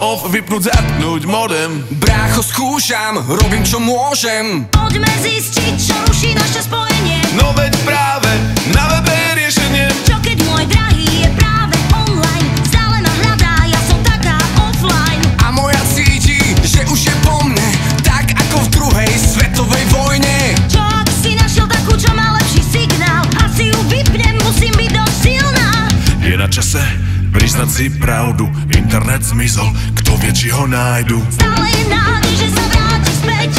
off, vypnúť, zapnúť modem. Brácho, skúšam, robím čo môžem. Poďme zistiť, čo ruší naše spojenie. No veď práve na webe je riešenie. Čo keď môj drahý je práve online? Stále ma hľadá, ja som taká offline. A moja cíti, že už je po mne, tak ako v druhej svetovej vojne. Čo ak si našiel takú, čo má lepší signál? Asi ju vypnem, musím byť dosť silná. Je na čase priznať si pravdu, internet zmizol, kto vie, či ho nájdu. Stále je nádej, že sa vráti späť,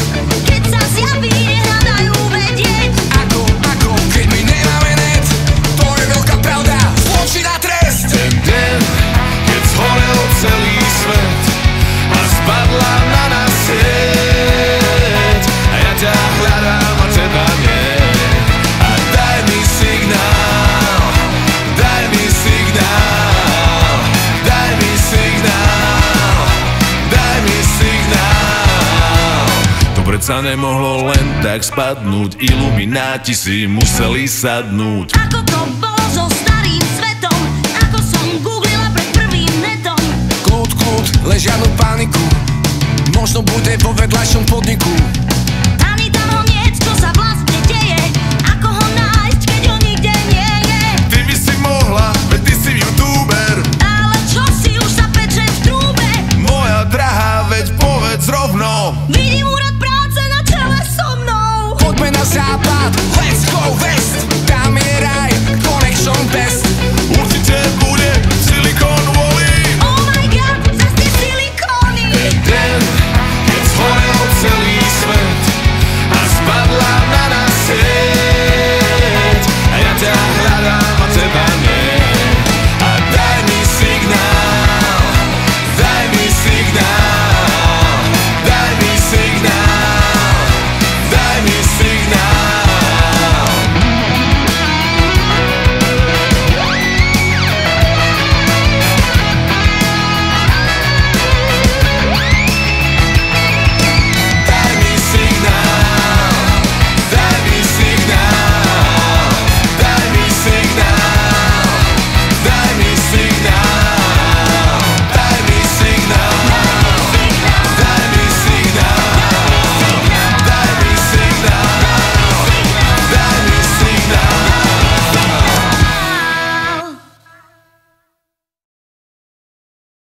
keď sa zjaví, nehľadajú vedieť. Ako, keď my nemáme net, to je veľká pravda, zločin a trest. Ten deň, keď zhorel celý svet a spadla na nás sieť, a ja ťa hľadám a teba nie. A daj mi signál, daj mi signál, daj mi signál, daj mi signál. To predsa nemohlo len tak spadnúť, ilumináti si museli sadnúť. Ako to bolo so starým svetom, ako som googlila pred prvým netom. Kľud, len žiadnu paniku, možno bude vo vedľajšom podniku. Ani tam ho nie, čo sa vlastne deje, ako ho nájsť, keď ho nikde nie je. Ty by si mohla, veď ty si youtuber. Ale čo si už sa peče v trúbe? Moja drahá, veď povedz rovno. Vidím úrad práce na čele so mnou. Poďme na západ, let's go west, tam je raj.